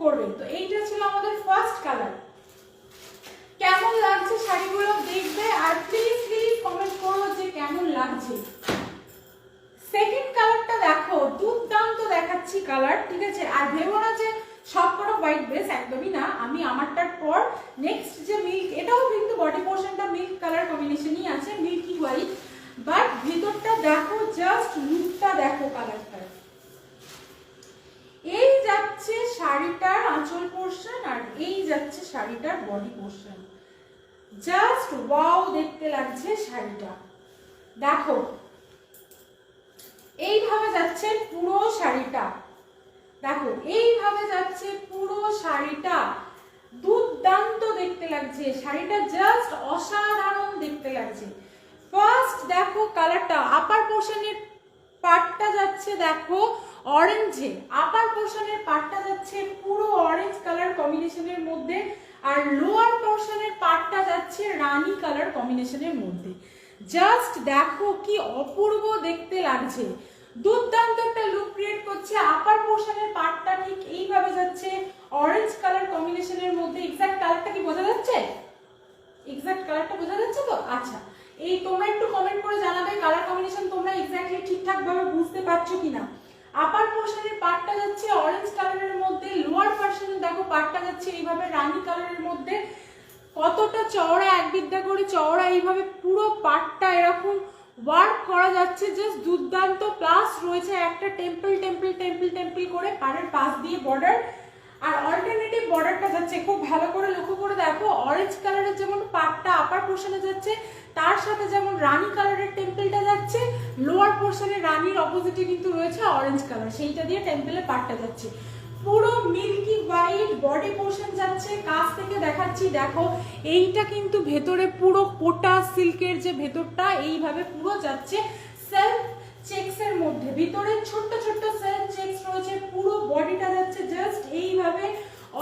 করবে। তো এইটা ছিল আমাদের ফার্স্ট কালার। কেমন লাগছে শাড়িগুলো দেখবে আর প্লিজ প্লিজ কমেন্ট করো যে কেমন লাগছে। সেকেন্ড কালারটা দেখো, দুর্দান্ত দেখাচ্ছি কালার, ঠিক আছে? আর ভেবো না যে সবকটা হোয়াইট বেস, একদমই না। আমি আমারটার পর নেক্সট যে মিল্ক, এটাও কিন্তু বডি পোর্শনটা মিল্ক কালার কম্বিনেশনই আছে, মিল্কি হোয়াইট, বাট ভিতরটা দেখো, জাস্ট লুকটা দেখো কালারটা। এই যাচ্ছে শাড়িটার আঁচল পোর্শন আর এই যাচ্ছে শাড়িটার বডি পোর্শন। জাস্ট ওয়াও দেখতে লাগছে শাড়িটা। দেখো এইভাবে যাচ্ছে পুরো শাড়িটা, দেখো এইভাবে যাচ্ছে পুরো শাড়িটা, দুর্দান্ত দেখতে লাগছে শাড়িটা, জাস্ট অসাধারণ দেখতে লাগছে। ফার্স্ট দেখো কালারটা, আপার পোর্শনের পার্টটা যাচ্ছে দেখো অরেঞ্জে, আপার পোর্শনের পার্টটা যাচ্ছে পুরো অরেঞ্জ কালার কম্বিনেশনের মধ্যে, আর লোয়ার পোর্শনের পার্টটা যাচ্ছে রানী কালার কম্বিনেশনের মধ্যে। জাস্ট দেখো কি অপূর্ব দেখতে লাগছে, দুর্দান্ত একটা লুক ক্রিয়েট করছে। আপার পোর্শনের পার্টটা ঠিক এইভাবে যাচ্ছে অরেঞ্জ কালার কম্বিনেশনের মধ্যে। এক্সাক্ট কালারটা কি বোঝা যাচ্ছে? এক্সাক্ট কালারটা বোঝা যাচ্ছে তো? আচ্ছা, এই তোমরা একটু কমেন্ট করে জানাবে কালার কম্বিনেশন তোমরা এক্স্যাক্টলি ঠিকঠাক ভাবে বুঝতে পারছো কিনা। আপার পোর্শনের পার্টটা যাচ্ছে অরেঞ্জ কালারের মধ্যে, লোয়ার পোর্শনে দেখো পার্টটা যাচ্ছে এইভাবে রানী কালারের মধ্যে। কতটা চওড়া, এক বিদ্যা করে চওড়া, এইভাবে পুরো পার্টটা এরকম ওয়ার্ক করা যাচ্ছে, জাস্ট দুর্দান্ত। প্লাস রয়েছে একটা টেম্পল টেম্পল টেম্পল টেম্পল করে পাড়ের পাশ দিয়ে বর্ডার, আর অল্টারনেটিভ বর্ডারটা যাচ্ছে। খুব ভালো করে লক্ষ্য করে দেখো, অরেঞ্জ কালারের যেমন পার্টটা আপার পোর্শনে যাচ্ছে, তার সাথে যেমন রানী কালারের টেম্পলটা যাচ্ছে, লোয়ার পোর্শনে রানীর অপোজিটে কিন্তু রয়েছে অরেঞ্জ কালার, সেইটা দিয়ে টেম্পলের পার্টটা যাচ্ছে। পুরো মিল্কি হোয়াইট বডি পোর্শন যাচ্ছে। কাছ থেকে দেখাচ্ছি, দেখো এইটা কিন্তু ভেতরে পুরো কোটা সিল্কের যে ভেতরটা এইভাবে পুরো যাচ্ছে সেলফ চেকসের মধ্যে, ভিতরে ছোট্ট ছোট্ট সেলফ চেকস রয়েছে, পুরো বডিটা যাচ্ছে জাস্ট এইভাবে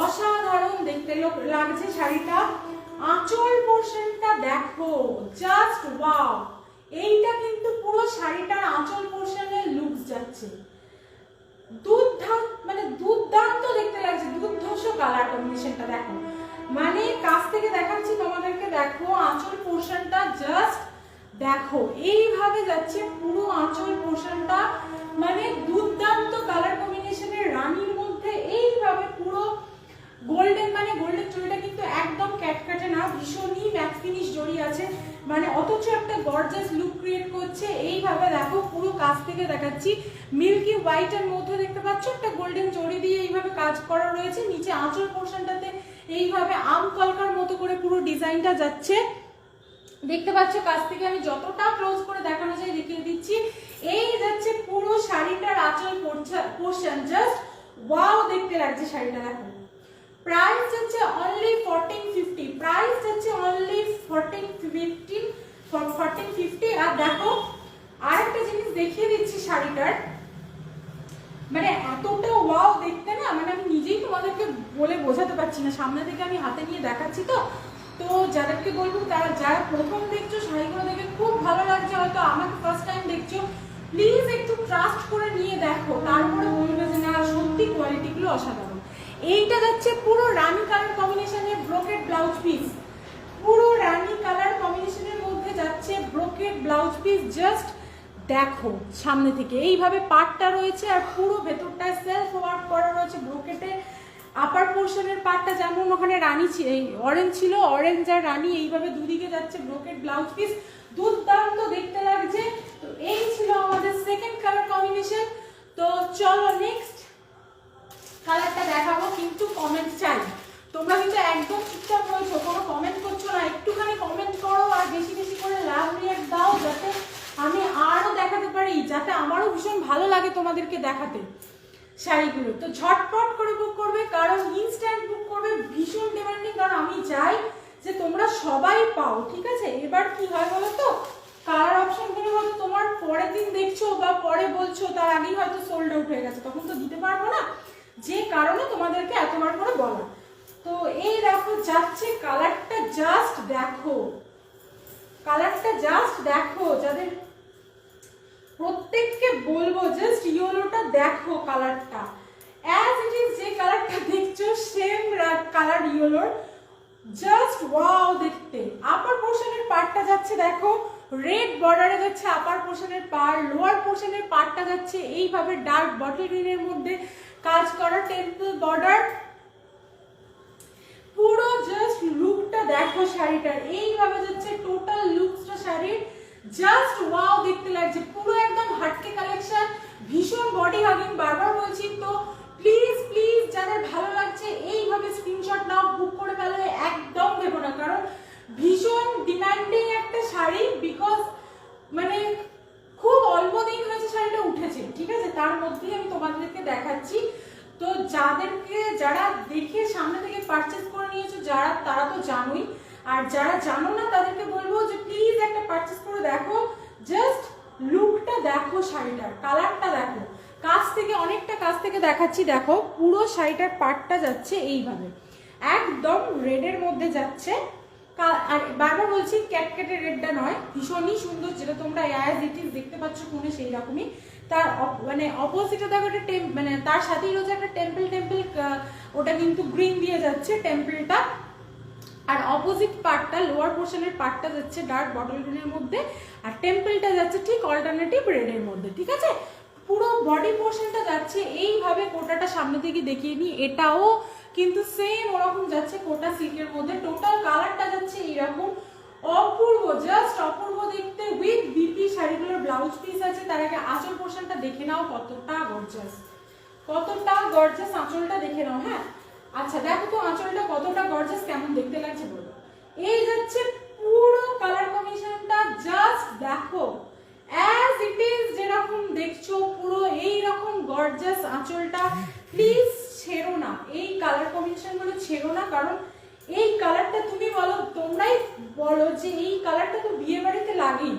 অসাধারণ দেখতে লাগছে শাড়িটা। আঁচল পোর্শনটা দেখো, জাস্ট ওয়াও, এইটা কিন্তু পুরো শাড়িটার আঁচল পোর্শনের লুক যাচ্ছে, দুর্দান্ত দেখতে লাগছে, দুর্ধর্ষ কালার কম্বিনেশনটা দেখো। মানে কাছ থেকে দেখাচ্ছি তোমাদেরকে, দেখো আঁচল পোর্শনটা জাস্ট দেখো এইভাবে যাচ্ছে পুরো আঁচল পোর্শনটা, মানে দুর্দান্ত কালার কম্বিনেশনের রানীর মধ্যে এইভাবে পুরো গোল্ডেন, মানে গোল্ডেন চুড়িটা কিন্তু একদম ক্যাটকাটে না, ভীষণই ম্যাট ফিনিশ জড়ি আছে, মানে অথচ একটা গর্জাস লুক ক্রিয়েট করছে। এইভাবে দেখো পুরো কাছ থেকে দেখাচ্ছি, মিল্কি হোয়াইটের মধ্যে দেখতে পাচ্ছ একটা গোল্ডেন জড়ি দিয়ে এইভাবে কাজ করা রয়েছে। নিচে আঁচল পোর্শনটাতে এইভাবে আম কলকার মতো করে পুরো ডিজাইনটা যাচ্ছে, দেখতে পাচ্ছ। কাছ থেকে আমি যতটা ক্লোজ করে দেখানো যায় দেখিয়ে দিচ্ছি। এই যাচ্ছে পুরো শাড়িটার আঁচল পোর্শন, জাস্ট ওয়াও দেখতে লাগছে শাড়িটা। দেখো প্রাইস যাচ্ছে অনলি 1450, প্রাইস যাচ্ছে অনলি 1450। আর দেখো আরেকটা জিনিস দেখিয়ে দিচ্ছি শাড়িটার, মানে এতটা ওয়াও দেখতে না, মানে আমি নিজেই তোমাদেরকে বলে বোঝাতে পারছি না, সামনে থেকে আমি হাতে নিয়ে দেখাচ্ছি তো। তো যাদেরকে বলবো, তারা যারা প্রথম দেখছো শাড়িগুলো দেখে খুব ভালো লাগছে, হয়তো আমাকে ফার্স্ট টাইম দেখছো, প্লিজ একটু ট্রাস্ট করে নিয়ে দেখো, তারপরে বলবে যে না সত্যি কোয়ালিটিগুলো অসাধারণ। এইটা যাচ্ছে পুরো রানী কালার কম্বিনেশনের ব্রোকেড ব্লাউজ পিস, পুরো রানী কালার কম্বিনেশনের মধ্যে যাচ্ছে ব্রোকেড ব্লাউজ পিস। জাস্ট দেখো সামনে থেকে এইভাবে পার্টটা রয়েছে, আর পুরো ভেতরটায় সেলফ ওয়ার্ক করা রয়েছে ব্রোকেটে। আপার পোর্শনের পার্টটা যেমন ওখানে রানী অরেঞ্জ ছিল, অরেঞ্জ আর রানী এইভাবে দুদিকে যাচ্ছে ব্রোকেড ব্লাউজ পিস, দুর্দান্ত দেখতে লাগছে। তো এই ছিল আমাদের সেকেন্ড কালার কম্বিনেশন। তো চলো নেক্সট কালারটা দেখাবো, কিন্তু কমেন্ট চাই। তোমরা কিন্তু একদম চুপচাপ রয়েছো, কোনো কমেন্ট করছো না, একটুখানি কমেন্ট করো আর বেশি বেশি করে লাভ রিঅ্যাক্ট দাও, যাতে আমি আরো দেখাতে পারি, যাতে আমারও ভীষণ ভালো লাগে তোমাদেরকে দেখাতে শাড়িগুলো। তো ঝটপট করে বুক করবে, কারণ ইনস্ট্যান্ট বুক করবে, ভীষণ ডিমান্ডিং, কারণ আমি চাই যে তোমরা সবাই পাও, ঠিক আছে? এবার কি হয় বলো তো, কালার অপশনগুলো হয়তো তোমার পরের দিন দেখছো বা পরে বলছো, তার আগেই হয়তো সোল্ড আউট হয়ে গেছে, তখন তো দিতে পারবো না, যে কারণে তোমাদেরকে এতবার করে বলা। তো এই দেখো যাচ্ছে কালারটা, জাস্ট দেখো কালারটা, জাস্ট দেখো, যাদের প্রত্যেককে বলবো জাস্ট ইয়েলোটা দেখো, কালারটা অ্যাজ ইট ইজ যে কালারটা দেখছো কালার ইয়েলোর, জাস্ট ওয়াও দেখতে। আপার পোর্শনের পার্টটা যাচ্ছে দেখো রেড বর্ডারে যাচ্ছে আপার পোর্শনের পার্ট, লোয়ার পোর্শনের পার্টটা যাচ্ছে এইভাবে ডার্ক বটল গ্রিনের মধ্যে কাজ করা টেম্পল বর্ডার। পুরো জাস্ট লুকটা দেখো শাড়িটার, এইভাবে যাচ্ছে টোটাল লুকসটা শাড়ির, জাস্ট ওয়াও দেখতে লাগছে, পুরো একদম হাটকে কালেকশন, ভীষণ বডি হাগিং। বারবার বলছি তো প্লিজ প্লিজ যাদের ভালো লাগছে এইভাবে স্ক্রিনশট নাও, বুক করে ফেলো, একদম দেবো না, কারণ ভীষণ ডিমান্ডিং একটা শাড়ি, বিকজ মানে খুব অল্প দিন হয়েছে শাড়িটা উঠেছে, ঠিক আছে, তার মধ্যেই আমি তোমাদেরকে দেখাচ্ছি। তো যারা দেখে সামনে থেকে পারচেজ করে নিয়েছো যারা, তারা তো জানোই, আর যারা জানো না তাদেরকে বলবো যে প্লিজ একটা পারচেজ করে দেখো, জাস্ট লুকটা দেখো, শাড়িটার কালারটা দেখো, কাছ থেকে অনেকটা কাছ থেকে দেখাচ্ছি। দেখো পুরো শাড়িটার পার্টটা যাচ্ছে এইভাবে একদম রেডের মধ্যে যাচ্ছে, আর বারবার বলছি ক্যাটকেটে রেডটা নয়, ভীষণই সুন্দর, যেটা তোমরা অ্যাজ ইট ইজ দেখতে পাচ্ছ ফোনে সেই রকমই। তার মানে অপোজিটে দেখো একটা মানে তার সাথেই রয়েছে একটা টেম্পল, ওটা কিন্তু গ্রিন দিয়ে যাচ্ছে টেম্পলটা, আর অপোজিট পার্টটা লোয়ার পোর্শনের পার্টটা যাচ্ছে ডার্ক বটল গ্রিনের মধ্যে, আর টেম্পলটা যাচ্ছে ঠিক অল্টারনেটিভ রেডের মধ্যে, ঠিক আছে। পুরো বডি পোর্শনটা যাচ্ছে এইভাবে, কোটাটা সামনে থেকে দেখিয়ে নিই, এটাও কিন্তু সেম ওরকম যাচ্ছে কোটা সিল্কের মধ্যে, টোটাল কালারটা যাচ্ছে এইরকম, অপূর্ব, জাস্ট অপূর্ব দেখতে, উইথ বিপি শাড়িগুলোর ব্লাউজ পিস আছে। তার আগে আঁচল পোর্শনটা দেখে নাও, কতটা গর্জাস, কতটা গর্জাস আঁচলটা দেখে নাও। হ্যাঁ আচ্ছা দেখো তো আঁচলটা কতটা গর্জাস, কেমন দেখতে লাগছে বলো। এই যাচ্ছে পুরো কালার কম্বিনেশনটা, জাস্ট দেখো অ্যাজ ইট ইজ যেরকম দেখছো পুরো এইরকম গর্জাস আঁচলটা। প্লিজ ছেড়ো না এই কালার কম্বিনেশন গুলো, ছেড়ো না, কারণ এই কালারটা তুমি বলো, তোমরাই বলো যে এই কালারটা তো বিয়ে বাড়িতে লাগেই,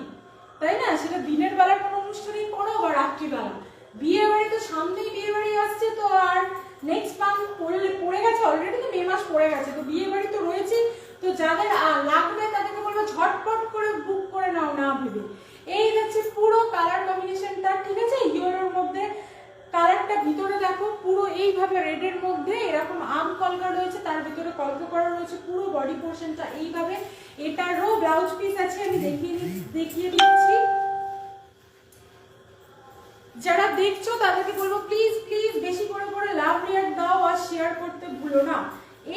তাই না, সেটা দিনের বেলা কোনো অনুষ্ঠানেই পড়ো বা রাত্রিবেলা, বিয়ে বাড়ি তো সামনেই বিয়ে বাড়ি আসছে, তো আর নেক্সট মান্থ পড়ে গেছে, অলরেডি তো মে মাস পড়ে গেছে, তো বিয়ে বাড়ি তো রয়েছে, তো যাদের লাগবে তাদেরকে বলবো ঝটপট করে বুক করে নাও না ভেবে। এই যাচ্ছে পুরো কালার কম্বিনেশনটা, ঠিক আছে, ইয়েলোর মধ্যে কালারটা ভিতরে দেখো পুরো এইভাবে রেডের মধ্যে এরকম আম কলকা রয়েছে, তার ভিতরে কলকা করা রয়েছে, পুরো বডি পোর্শনটা এইভাবে। এটারও ব্লাউজ পিস আছে, আমি দেখিয়ে দিচ্ছি। যারা দেখছো তাদেরকে বলবো প্লিজ প্লিজ বেশি করে করে লাভ রিয়াক্ট দাও আর শেয়ার করতে ভুলো না।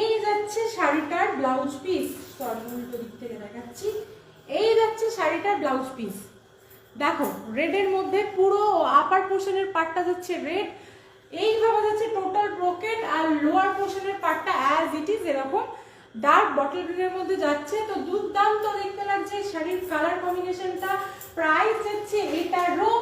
এই যাচ্ছে শাড়িটার ব্লাউজ পিস, সরি উল্টো দিক থেকে দেখাচ্ছি, এই যাচ্ছে শাড়িটার ব্লাউজ পিস, দেখো রেডের মধ্যে পুরো আপার পোর্শনের পার্টটা যাচ্ছে রেড, এইভাবে যাচ্ছে টোটাল ব্রোকেট, আর লোয়ার পোর্শনের পার্টটা অ্যাজ ইট ইজ এরকম ডার্ক বটল গ্রিনের মধ্যে যাচ্ছে। তো দুর্দান্ত দেখতে লাগছে শাড়ির কালার কম্বিনেশনটা। প্রাইস যাচ্ছে এটারও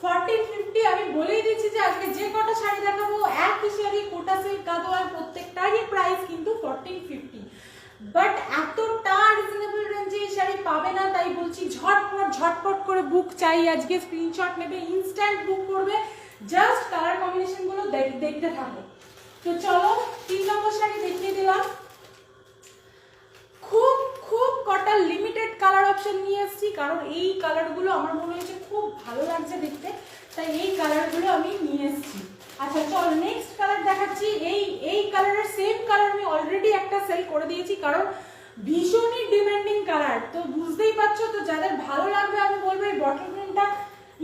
1450। আমি বলেই দিচ্ছি যে আজকে যে কটা শাড়ি দেখাবো একই শাড়ি, কোটা সিল্ক গাদোয়ার, প্রত্যেকটারই প্রাইস কিন্তু 1450, বাট এতটা রিজনেবল রেঞ্জে এই শাড়ি পাবে না, তাই বলছি ঝটপট করে বুক চাই আজকে, স্ক্রিনশট নেবে, ইনস্ট্যান্ট বুক করবে, জাস্ট কালার কম্বিনেশন গুলো দেখতে থাকো। তো চলো 3 নম্বর শাড়ি দেখিয়ে দিলাম। খুব কটা লিমিটেড কালার অপশন নিয়ে এসেছি, কারণ এই কালারগুলো আমার মনে হয়েছে খুব ভালো লাগছে দেখতে, তাই এই কালারগুলো আমি নিয়ে এসেছি। আচ্ছা চলো নেক্সট কালার দেখাচ্ছি। এই কালারের সেম কালার আমি অলরেডি একটা সেল করে দিয়েছি, কারণ ভীষণই ডিমান্ডিং কালার, তো বুঝতেই পারছো। তো যাদের ভালো লাগবে আমি বলবো এই বটল গ্রিনটা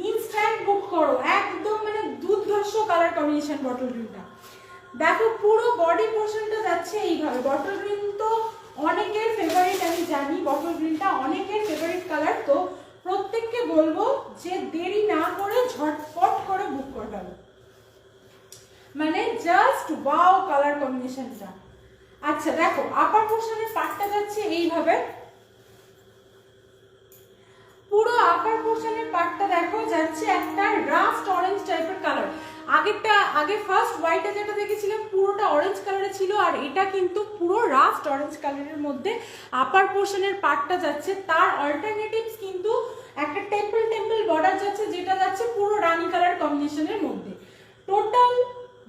ইনস্ট্যান্ট বুক করো, একদম মানে দুর্ধর্ষ কালার কম্বিনেশন বটল গ্রিনটা। দেখো পুরো বডি পোর্শনটা যাচ্ছে এইভাবে, বটল গ্রিন তো অনেকের ফেভারিট, আমি জানি বটল গ্রিনটা অনেকের ফেভারিট কালার, তো প্রত্যেককে বলবো যে দেরি না করে ঝটপট করে বুক করে ফেলো, মানে জাস্ট ওয়াও কালার কম্বিনেশনটা। আচ্ছা দেখো আপার পোর্শনের পার্টটা যাচ্ছে এইভাবে, পুরো আপার পোর্শনের পার্টটা দেখো যাচ্ছে একটা রাস্ট অরেঞ্জ টাইপের কালার। আগে ফার্স্ট হোয়াইটে যেটা দেখেছিলাম পুরোটা অরেঞ্জ কালারে ছিল, আর এটা কিন্তু পুরো রাস্ট অরেঞ্জ কালারের মধ্যে আপার পোর্শনের পার্টটা যাচ্ছে। তার অল্টারনেটিভস কিন্তু একটা টেম্পল বর্ডার যাচ্ছে, যেটা যাচ্ছে পুরো রানী কালার কম্বিনেশনের মধ্যে। টোটাল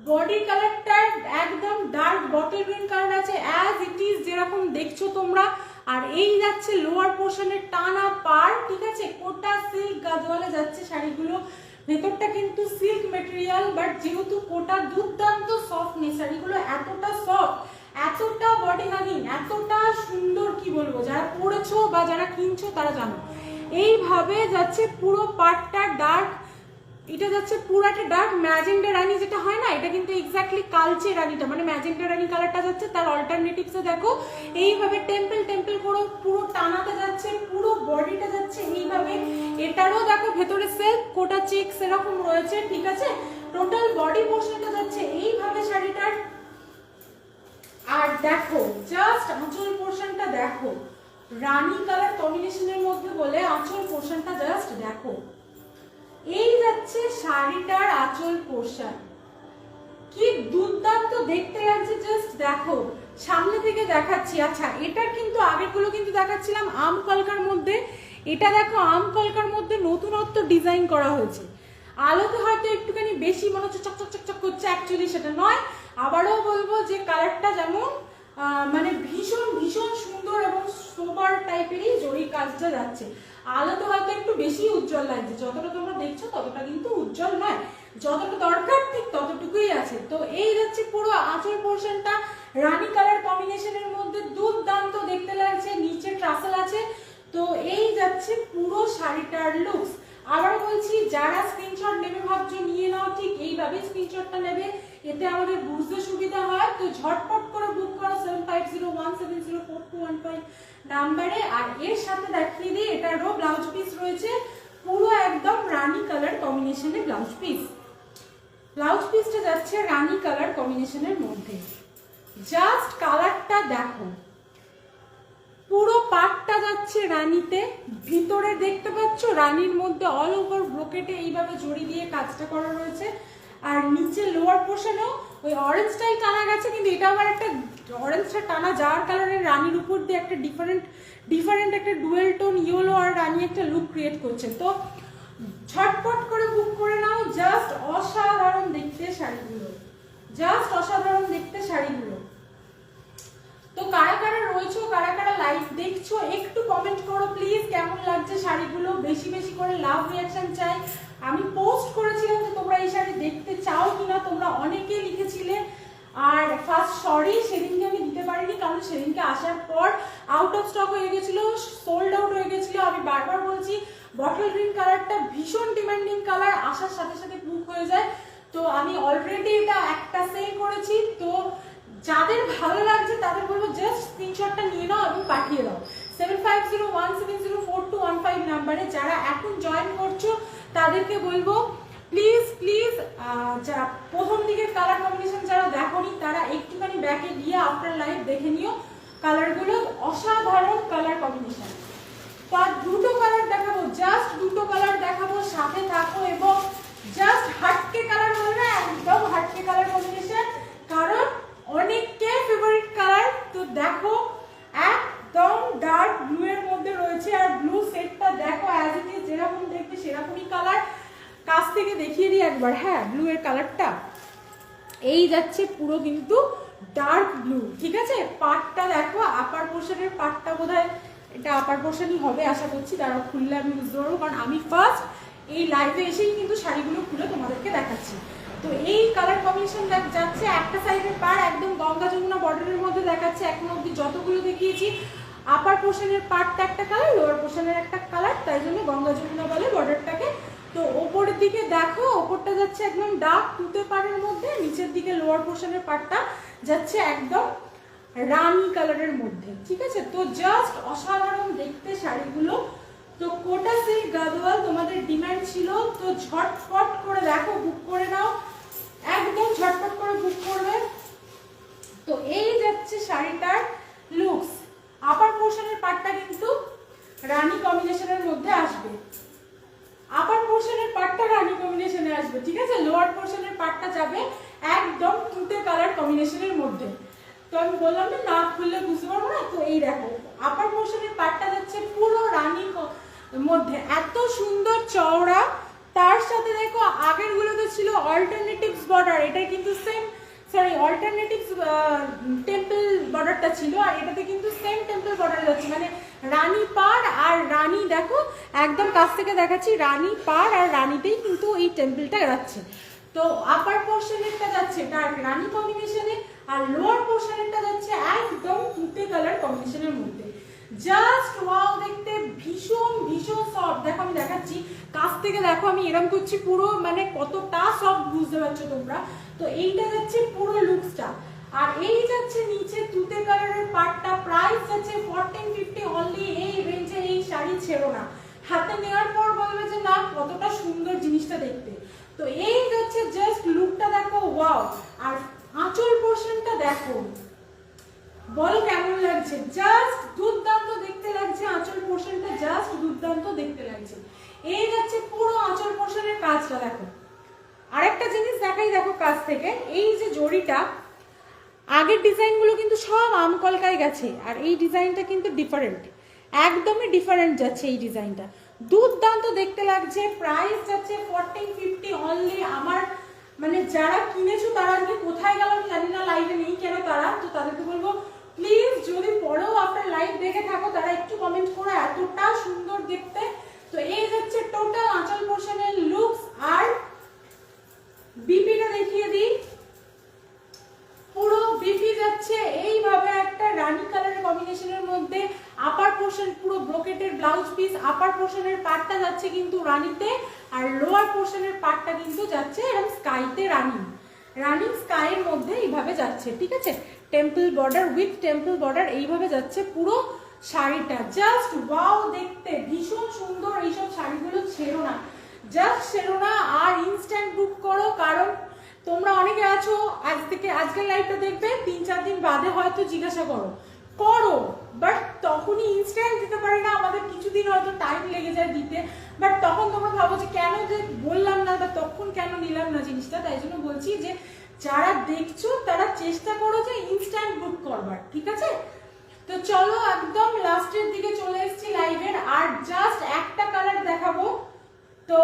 বডি কালারটা একদম ডার্ক বটল গ্রিন কালার আছে, অ্যাজ ইট ইজ যেরকম দেখছো তোমরা। আর এই যাচ্ছে লোয়ার পোর্শনের টানা পার, ঠিক আছে, কোটা সিল্ক গাদোয়ালে যাচ্ছে শাড়িগুলো, ভেতরটা কিন্তু সিল্ক মেটেরিয়াল, বাট যেহেতু কোটা দুর্দান্ত সফটনেস, শাড়িগুলো এতটা সফট, এতটা এতটা সুন্দর, কি বলবো, যারা পরেছো বা যারা কিনছো তারা জানো। এইভাবে যাচ্ছে পুরো পাটটা ডার্ক, এটা যাচ্ছে পুরাটা ডার্ক ম্যাজেন্টা রানী যেটা হয় না, এটা কিন্তু এক্স্যাক্টলি কালচে রানীটা, মানে ম্যাজেন্টা রানী কালারটা যাচ্ছে। তার অল্টারনেটিভসে দেখো এইভাবে টেম্পল টেম্পল করে পুরো টানাতে যাচ্ছে, পুরো বডিটা যাচ্ছে এইভাবে। এটারও দেখো ভেতরে সেলফ কোটা চেকস এরকম রয়েছে, ঠিক আছে। টোটাল বডি পোর্শনটা যাচ্ছে এইভাবে শাড়িটার। আর দেখো জাস্ট আঁচল পোর্শনটা দেখো, রানী কালার কম্বিনেশনের মধ্যে বলে আঁচল পোর্শনটা জাস্ট দেখো। এই যাচ্ছে শাড়িটার আঁচল পোর্শন, কি দুর্দান্ত দেখতে লাগছে, জাস্ট দেখো। সামনে থেকে দেখাচ্ছি। আচ্ছা, এটার কিন্তু আগেরগুলো কিন্তু দেখাচ্ছিলাম আম কলকার মধ্যে, এটা দেখো আম কলকার মধ্যে নতুনত্ব ডিজাইন করা হয়েছে। আলোতে হয়তো একটুখানি বেশি মনে হচ্ছে চকচক চকচক করছে, অ্যাকচুয়ালি সেটা নয়। আবারও বলবো যে কালারটা যেমন মানে ভীষণ ভীষণ সুন্দর এবং সোবার টাইপেরই জরি কাজটা যাচ্ছে। আলোতে হয়তো একটু বেশি উজ্জ্বল লাগছে, যতটা তোমরা দেখছো ততটা কিন্তু উজ্জ্বল নয়, যতটা দরকার ঠিক ততটুকুই আছে। তো এই যাচ্ছে পুরো আঁচল পোর্শনটা রানী কালার কম্বিনেশনের মধ্যে দুর্দান্ত দেখতে লাগছে, নিচে ট্রাসেল আছে। তো এই যাচ্ছে পুরো শাড়িটার লুকস। আবার বলছি, যারা স্ক্রিনশট নেবে ভাবছো নিয়ে নাও, ঠিক এইভাবে স্ক্রিনশটটা নেবে, এতে আমাদের বুঝতে সুবিধা হয়। তো ঝটপট করে বুক করো 7501704215 নাম্বারে। আর এর সাথে দেখিয়ে দিই, এটারও ব্লাউজ পিস রয়েছে, পুরো একদম রানী কালার কম্বিনেশনের ব্লাউজ পিস। ব্লাউজ পিসটা যাচ্ছে রানী কালার কম্বিনেশনের মধ্যে, জাস্ট কালারটা দেখো। পুরো পাটটা যাচ্ছে রানীতে, ভিতরে দেখতে পাচ্ছ রানীর মধ্যে অল ওভার ব্রোকেটে এইভাবে জড়ি দিয়ে কাজটা করা রয়েছে। আর নিচে লোয়ার পোর্শনেও ওই অরেঞ্জটাই টানা গেছে, কিন্তু এটা আবার একটা অরেঞ্জটা টানা যার কালারের রানীর উপর দিয়ে একটা ডিফারেন্ট একটা ডুয়েল টোন ইয়েলো আর রানী একটা লুক ক্রিয়েট করছে। তো ঝটপট করে বুক করে নাও, জাস্ট অসাধারণ দেখতে শাড়িগুলো, জাস্ট অসাধারণ দেখতে শাড়িগুলো। তো কারা কারা রয়েছো, কারা কারা লাইভ দেখছো, একটু কমেন্ট করো প্লিজ, কেমন লাগছে শাড়িগুলো। বেশি বেশি করে লাভ রিয়াকশন চাই। আমি পোস্ট করেছিলাম যে তোমরা এই শাড়ি দেখতে চাও কিনা, তোমরা অনেকেই লিখেছিলে। আর ফার্স্ট সরি, সেদিনকে আমি দিতে পারিনি, কারণ সেদিনকে আসার পর আউট অফ স্টক হয়ে গেছিল, সোল্ড আউট হয়ে গেছিল। আমি বারবার বলছি, বটল গ্রিন কালারটা ভীষণ ডিমান্ডিং কালার, আসার সাথে সাথে বুক হয়ে যায়। তো আমি অলরেডি এটা একটা সেল করেছি। তো যাদের ভালো লাগছে তাদের বলবো জাস্ট স্ক্রিনশটটা নিয়ে নাও এবং পাঠিয়ে দাও 7501704215 নাম্বারে। যারা এখন জয়েন করছো তাদেরকে বলবো প্লিজ প্লিজ, যা প্রথম দিকের কালার কম্বিনেশন যারা দেখোনি তারা একটুখানি ব্যাকে গিয়ে আফটার লাইভ দেখে নিও। কালারগুলো অসাধারণ কালার কম্বিনেশন। তো আর দুটো কালার দেখাবো, জাস্ট দুটো কালার দেখাবো, সাথে থাকো। এবং জাস্ট হাটকে কালার বলবে, একদম হাটকে কালার কম্বিনেশন, কারণ অনেককে ফেভারিট কালার। তো দেখো একদম ডার্ক ব্লু এর মধ্যে রয়েছে, আর ব্লু সেটটা দেখো অ্যাজ ইট ইজ যেরকম দেখবে সেরকমই কালার। কাছ থেকে দেখিয়ে দিই একবার, হ্যাঁ ব্লু এর কালারটা এই যাচ্ছে পুরো কিন্তু ডার্ক ব্লু, ঠিক আছে। পাটটা দেখো, আপার পোর্শনের পাটটা বোধহয় এটা আপার পোর্শনই হবে আশা করছি, তারা খুললে আমি বুঝতে পারবো, কারণ আমি ফার্স্ট এই লাইভে এসেই কিন্তু শাড়িগুলো খুলে তোমাদেরকে দেখাচ্ছি। তো এই কালার কম্বিনেশন যাচ্ছে একটা সাইডের পার একদম গঙ্গা যমুনা বর্ডারের মধ্যে দেখাচ্ছে। এখন অবধি যতগুলো দেখিয়েছি আপার পোর্শনের পার্টটা একটা কালার, লোয়ার পোর্শনের একটা কালার, তাই জন্য গঙ্গা যমুনা বলে বর্ডারটাকে। তো ওপরের দিকে দেখো, ওপরটা যাচ্ছে একদম ডার্ক তুতে পাড়ের মধ্যে, নিচের দিকে লোয়ার পোর্শনের পার্টটা যাচ্ছে একদম রানী কালারের মধ্যে, ঠিক আছে। তো জাস্ট অসাধারণ দেখতে শাড়িগুলো। তো কোটা সিল্ক গাদোয়াল তোমাদের ডিমান্ড ছিল, তো ঝটপট করে দেখো, বুক করে নাও, একদম ঝটপট করে বুক করবে। তো এই যাচ্ছে শাড়িটার লুকস। আপার পোর্শনের পার্টটা কিন্তু রানী কম্বিনেশনের মধ্যে আসবে, আপার পোর্শনের পার্টটা রানী কম্বিনেশনে আসবে, ঠিক আছে। লোয়ার পোর্শনের পার্টটা যাবে একদম তুতে কালার কম্বিনেশনের মধ্যে। তো আমি বললাম না খুললে বুঝতে পারবো না। তো এই দেখো আপার পোর্শনের পার্টটা যাচ্ছে পুরো রানীর মধ্যে, এত সুন্দর চওড়া। তার সাথে দেখো আগের গুলোতে ছিল অল্টারনেটিভস বর্ডার, এটা কিন্তু সেম, সরি অল্টারনেটিভস টেম্পল বর্ডারটা ছিল, আর এটাতে কিন্তু সেম টেম্পল বর্ডার যাচ্ছে, মানে রানী পাড় আর রানী। দেখো একদম কাছ থেকে দেখাচ্ছি, রানী পাড় আর রানীতেই কিন্তু এই টেম্পলটা যাচ্ছে। তো আপার পোর্শনেরটা যাচ্ছে ডার্ক রানী কম্বিনেশনে, আর লোয়ার পোর্শনটা যাচ্ছে একদম তুতে কালার কম্বিনেশনের মধ্যে। জাস্ট ওয়াও দেখতে, ভীষণ ভীষণ সফট। দেখো আমি দেখাচ্ছি কাছ থেকে, দেখো আমি এরকম করছি, পুরো মানে কতটা সফট বুঝতে পারছো তোমরা। তো এইটা যাচ্ছে পুরো লুকসটা। আর এই যাচ্ছে নিচে তুতে কালারের পার্টটা, প্রাইস যাচ্ছে 1450 অনলি। এই রেঞ্জে এই শাড়ি ছেড়ো না, হাতে নেওয়ার পর বলবে যে না কতটা সুন্দর জিনিসটা দেখতে। তো এই যাচ্ছে জাস্ট লুকটা দেখো, ওয়াও। আর আঁচল পোর্শনটা দেখো, বলো কেমন লাগছে, জাস্ট দুর্দান্ত দেখতে লাগছে। আঁচল পোর্শনটা জাস্ট দুর্দান্ত দেখতে লাগছে। এই যাচ্ছে পুরো আঁচল পোর্শনের কাজটা দেখো। আরেকটা জিনিস দেখাই দেখো কাছ থেকে, এই যে জড়িটা, আগের ডিজাইনগুলো কিন্তু সব আমকলকায় গেছে, আর এই ডিজাইনটা কিন্তু ডিফারেন্ট, একদমই ডিফারেন্ট যাচ্ছে এই ডিজাইনটা, দুর্দান্ত দেখতে লাগছে। প্রাইস যাচ্ছে 1450 অনলি। আমার মানে যারা কিনেছো তারা আজকে কোথায় গেল আমি জানি না, লাইভে নেই কেন তারা, তো তাদেরকে বলবো প্লিজ যদি পরেও আপনার লাইভ দেখে থাকো তারা একটু কমেন্ট করো, এতটা সুন্দর দেখতে। তো এই যাচ্ছে টোটাল আঁচল পোর্শনের লুকস। আর বিপিটা দেখিয়ে দিই, পুরো বিপি যাচ্ছে এইভাবে একটা রানী কালারের কম্বিনেশনের মধ্যে। আপার পোর্শন পুরো ব্রোকেটের ব্লাউজ পিস, আপার পোর্শনের পার্টটা যাচ্ছে কিন্তু রানীতে, আর লোয়ার পোর্শনের পার্টটা কিন্তু যাচ্ছে এরকম স্কাইতে, রানিং স্কাইয়ের মধ্যে এইভাবে যাচ্ছে, ঠিক আছে। Temple border with temple border এইভাবে যাচ্ছে পুরো শাড়িটা। জাস্ট ওয়াও দেখতে, ভীষণ সুন্দর। এইসব শাড়িগুলো ছেড়ো না, জাস্ট ছেড়ো না। আর ইনস্ট্যান্ট বুক করো, কারণ তোমরা অনেকে আছো আজ থেকে, আজকের লাইভটা দেখবে 3-4 দিন বাদে হয়তো জিজ্ঞাসা করো, বাট তখনই ইনস্ট্যান্ট দিতে পারি না, আমাদের কিছুদিন হয়তো টাইম লেগে যায় দিতে। বাট তখন তোমরা ভাবো যে কেন যে বললাম না, বা তখন কেন নিলাম না জিনিসটা। তাই জন্য বলছি যে যারা দেখছো তারা চেষ্টা করো যে ইনস্ট্যান্ট বুক করবার, ঠিক আছে। তো চলো একদম লাস্টের দিকে চলে এসেছি লাইভের, আর জাস্ট একটা কালার দেখাবো। তো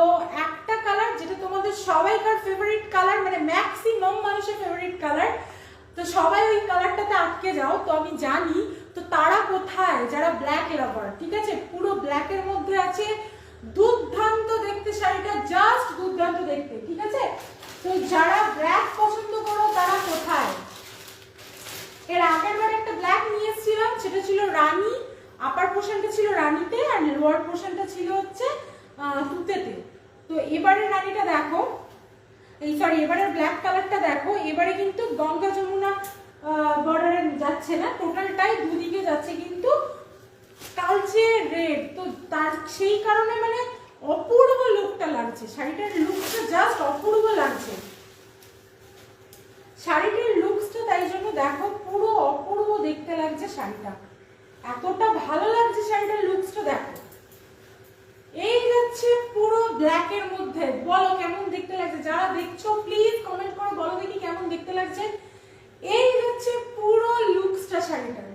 একটা কালার যেটা তোমাদের সবাইকার ফেভারিট কালার, মানে ম্যাক্সিমাম মানুষের ফেভারিট কালার, তো সবাই ওই কালারটাতে আটকে যাও। তো আমি জানি তো তারা কোথায়, যারা ব্ল্যাক লাভার, ঠিক আছে। পুরো ব্ল্যাকের মধ্যে আছে, দুর্দান্ত দেখতে শাড়িটা, জাস্ট দুর্দান্ত দেখতে, ঠিক আছে। তো যারা ব্ল্যাক পছন্দ করো তারা কোথায়। এর আগের বার একটা ব্ল্যাক নিয়ে এসেছিলাম, সেটা ছিল রানী, আপার পোর্শনটা ছিল রানীতে আর লোয়ার পোর্শনটা ছিল হচ্ছে তুতেতে। তো এবারের রানীটা দেখো, এই সরি এবারের ব্ল্যাক কালারটা দেখো। এবারে কিন্তু গঙ্গা যমুনা বর্ডারে যাচ্ছে না, টোটালটাই দুদিকে যাচ্ছে কিন্তু কালচে রেড। তো তার সেই কারণে মানে অপূর্ব লুকটা লাগছে, শাড়িটার লুকটা জাস্ট অপূর্ব লাগছে শাড়িটার লুকসটা। তাই জন্য দেখো পুরো অপূর্ব দেখতে লাগছে শাড়িটা, এতটা ভালো লাগছে শাড়িটার লুকসটা দেখো। এই যাচ্ছে পুরো ব্ল্যাক এর মধ্যে, বলো কেমন দেখতে লাগছে। যারা দেখছো প্লিজ কমেন্ট করো, বলো দেখি কেমন দেখতে লাগছে। এই যাচ্ছে পুরো লুকসটা শাড়িটার,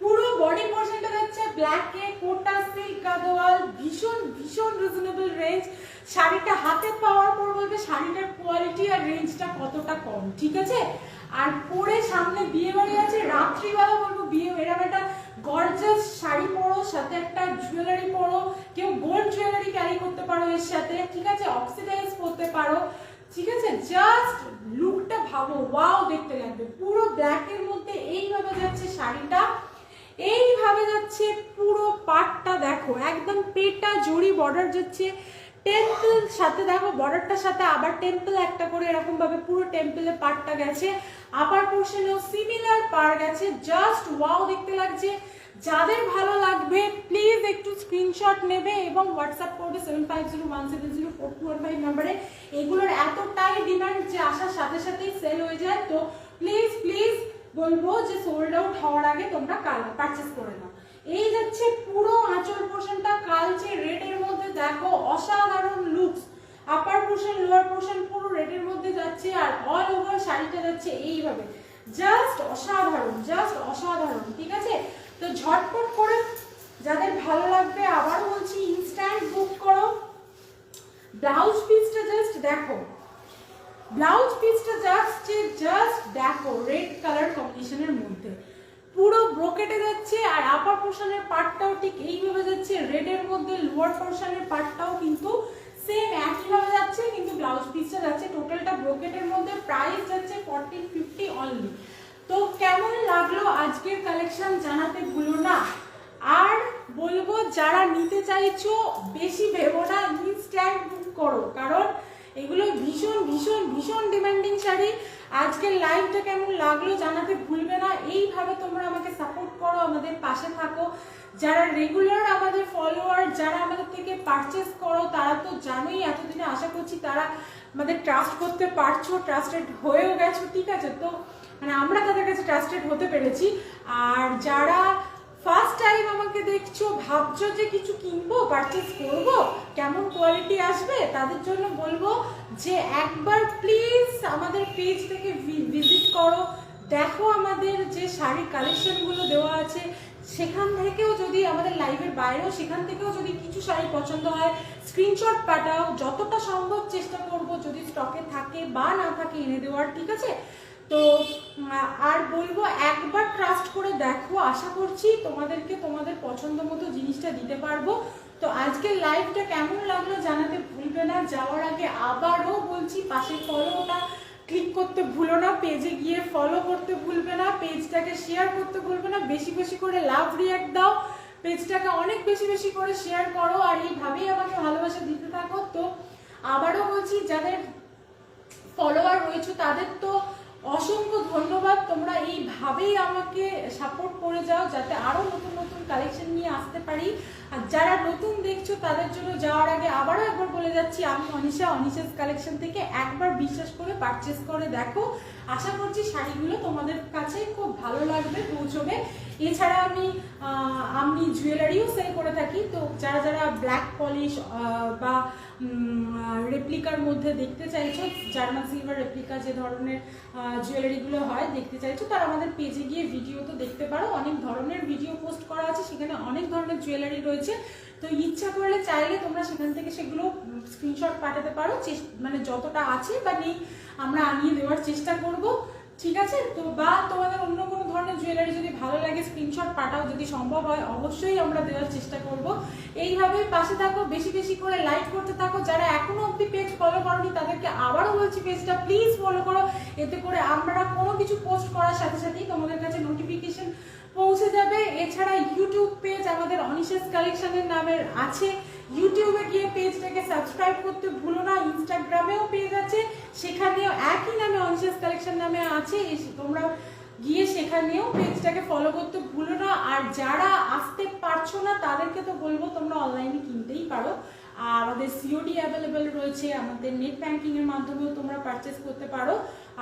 পুরো বডি পোর্শনটা যাচ্ছে ব্ল্যাকে, কোটা সিল্ক গাদোয়াল, ভীষণ ভীষণ রিজনেবল রেঞ্জ। শাড়িটা হাতে পাওয়ার পর বলবে শাড়িটার কোয়ালিটি আর রেঞ্জটা কতটা কম, ঠিক আছে। আর পরে সামনে বিয়ে বাড়ি আছে, রাত্রিবেলা বলবো বিয়ে এরকম একটা গর্জাস শাড়ি পরো, সাথে একটা জুয়েলারি পরো, কেউ গোল্ড জুয়েলারি ক্যারি করতে পারো এর সাথে, ঠিক আছে, অক্সিডাইজ করতে পারো, ঠিক আছে। জাস্ট লুকটা ভাবো, ওয়াও দেখতে লাগবে। পুরো ব্ল্যাকের মধ্যে এইভাবে যাচ্ছে শাড়িটা, এইভাবে যাচ্ছে পুরো পাটটা দেখো, একদম পেটা জড়ি বর্ডার যাচ্ছে, টেম্পল সাথে দেখো বর্ডারটার সাথে আবার টেম্পল একটা করে এরকম ভাবে পুরো টেম্পলে পাটটা গেছে, আপার পোর্শনেও সিমিলার পার গেছে। জাস্ট ওয়াও দেখতে লাগছে। যাদের ভালো লাগবে প্লিজ একটু স্ক্রিনশট নেবে এবং হোয়াটসঅ্যাপ করবে 7501704215 নম্বরে। এগুলোর এতটাই ডিমান্ড যে আসার সাথে সাথেই সেল হয়ে যায়। তো প্লিজ প্লিজ বলবো যে সোল্ড আউট হওয়ার আগে তোমরা পারচেস করে নাও। এই যাচ্ছে পুরো আঁচল পোর্শনটা কালচে রেড এর মধ্যে দেখো, অসাধারণ লুকস। আপার পোর্শন লোয়ার পোর্শন পুরো রেড এর মধ্যে যাচ্ছে, আর অল ওভার শাড়িটা যাচ্ছে এইভাবে, জাস্ট অসাধারণ, জাস্ট অসাধারণ, ঠিক আছে। তো ঝটপট করে যাদের ভালো লাগবে আবারও বলছি ইনস্ট্যান্ট বুক করো। ব্লাউজ পিসটা জাস্ট দেখো, ব্লাউজ পিসটা জাস্ট দেখো, রেড কালার কম্বিনেশনের মধ্যে পুরো ব্রোকেটে যাচ্ছে, আর আপার পোর্শনের পার্টটাও ঠিক এইভাবে যাচ্ছে রেড এর মধ্যে, লোয়ার পোর্শনের পার্টটাও কিন্তু সেম একইভাবে যাচ্ছে, কিন্তু ব্লাউজ পিসটা যাচ্ছে টোটালটা ব্রোকেটের মধ্যে। প্রাইস যাচ্ছে 1450 অনলি। অনলি। তো কেমন লাগলো আজকের কালেকশন জানাতে ভুলো না। আর বলবো যারা নিতে চাইছো বেশি ভেবো না, ইনস্ট্যান্ট বুক করো, কারণ এগুলো ভীষণ ভীষণ ভীষণ ডিমান্ডিং শাড়ি। আজকের লাইভটা কেমন লাগলো জানাতে ভুলবে না। এইভাবে তোমরা আমাকে সাপোর্ট করো, আমাদের পাশে থাকো। যারা রেগুলার আমাদের ফলোয়ার, যারা আমাদের থেকে পারচেস করো, তারা তো জানোই, এতদিনে আশা করছি তারা আমাদের ট্রাস্ট করতে পারছো, ট্রাস্টেড হয়েও গেছো, ঠিক আছে? তো মানে আমরা তাদের কাছে ট্রাস্টেড হতে পেরেছি। আর যারা ফার্স্ট টাইম আমাকে দেখছো, ভাবছো যে কিছু কিনবো, পারচেস করবো, কেমন কোয়ালিটি আসবে, তাদের জন্য বলবো যে একবার প্লিজ আমাদের পেজ থেকে ভিজিট করো, দেখো আমাদের যে শাড়ির কালেকশনগুলো দেওয়া আছে, সেখান থেকেও যদি আমাদের লাইভের বাইরেও সেখান থেকেও যদি কিছু শাড়ি পছন্দ হয় স্ক্রিনশট পাঠাও, যতটা সম্ভব চেষ্টা করব যদি স্টকে থাকে বা না থাকে এনে দেওয়ার, ঠিক আছে? তো আর বলবো একবার ট্রাস্ট করে দেখো, আশা করছি তোমাদেরকে তোমাদের পছন্দ মতো জিনিসটা দিতে পারবো। তো আজকের লাইভটা কেমন লাগলো জানাতে ভুলবে না। যাওয়ার আগে আবারও বলছি, পাশে ফলোটা ক্লিক করতে ভুলো না, পেজে গিয়ে ফলো করতে ভুলবে না, পেজটাকে শেয়ার করতে ভুলবে না, বেশি বেশি করে লাভ রিঅ্যাক্ট দাও, পেজটাকে অনেক বেশি বেশি করে শেয়ার করো, আর এইভাবেই আমাকে ভালোবাসা দিতে থাকো। তো আবারও বলছি, যাদের ফলোয়ার রয়েছে তাদের তো অসংখ্য ধন্যবাদ, তোমরা এইভাবেই আমাকে সাপোর্ট করে যাও যাতে আরো নতুন নতুন কালেকশন নিয়ে আসতে পারি। আর যারা নতুন দেখছো তাদের জন্য যাওয়ার আগে আবারও একবার বলে যাচ্ছি, আমি অনিশাস কালেকশন থেকে একবার বিশ্বাস করে পারচেস করে দেখো, আশা করছি শাড়িগুলো তোমাদের কাছে খুব ভালো লাগবে, পৌঁছবে। এছাড়া আমি জুয়েলারিও সেল করে থাকি। তো যারা যারা ব্ল্যাক পলিশ বা রেপ্লিকার মধ্যে দেখতে চাইছো, জার্মান সিলভার রেপ্লিকা যে ধরনের জুয়েলারিগুলো হয় দেখতে চাইছো, তারা আমাদের পেজে গিয়ে ভিডিও তো দেখতে পারো, অনেক ধরনের ভিডিও পোস্ট করা আছে, সেখানে অনেক ধরনের জুয়েলারি রয়েছে। তো ইচ্ছা করলে চাইলে তোমরা সেখান থেকে সেগুলো স্ক্রিনশট পাঠাতে পারো, মানে যতটা আছে বা নেই আমরা আনিয়ে দেওয়ার চেষ্টা করব, ঠিক আছে? তো বা তোমাদের অন্য কোনো ধরনের জুয়েলারি যদি ভালো লাগে স্ক্রিনশট পাঠাও, যদি সম্ভব হয় অবশ্যই আমরা দেওয়ার চেষ্টা করব। এইভাবে পাশে থাকো, বেশি বেশি করে লাইক করতে থাকো। যারা এখনো অবধি পেজ ফলো করোনি তাদেরকে আবারও বলছি, পেজটা প্লিজ ফলো করো, এতে করে আমরা কোনো কিছু পোস্ট করার সাথে সাথেই তোমাদের কাছে নোটিফিকেশন পৌঁছে যাবে। এছাড়া ইউটিউব পেজ আমাদের অনিশাস কালেকশনের নামের আছে, ইউটিউবে গিয়ে পেজটাকে সাবস্ক্রাইব করতে ভুলো না। ইনস্টাগ্রামেও পেজ আছে, সেখানেও একই নামে অনিশাস কালেকশন নামে আছে, তোমরা গিয়ে সেখানেও পেজটাকে ফলো করতে ভুলো না। আর যারা আসতে পারছো না তাদেরকে তো বলবো তোমরা অনলাইনে কিনতেই পারো, আর আমাদের সিওডি অ্যাভেলেবেল রয়েছে, আমাদের নেট ব্যাংকিং এর মাধ্যমেও তোমরা পারচেস করতে পারো।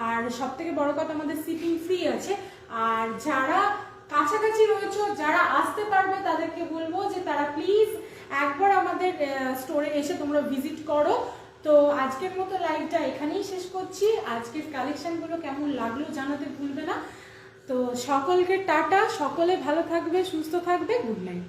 আর সব থেকে বড় কথা আমাদের শিপিং ফ্রি আছে। আর যারা কাছাকাছি রয়েছে, যারা আসতে পারবে তাদেরকে বলবো যে তারা প্লিজ একবার আমাদের স্টোরে এসে তোমরা ভিজিট করো। তো আজকের মতো লাইভটা এখানেই শেষ করছি। আজকের কালেকশনগুলো কেমন লাগলো জানাতে ভুলবে না। তো সকলকে টাটা, সকলে ভালো থাকবে, সুস্থ থাকবে, গুড নাইট।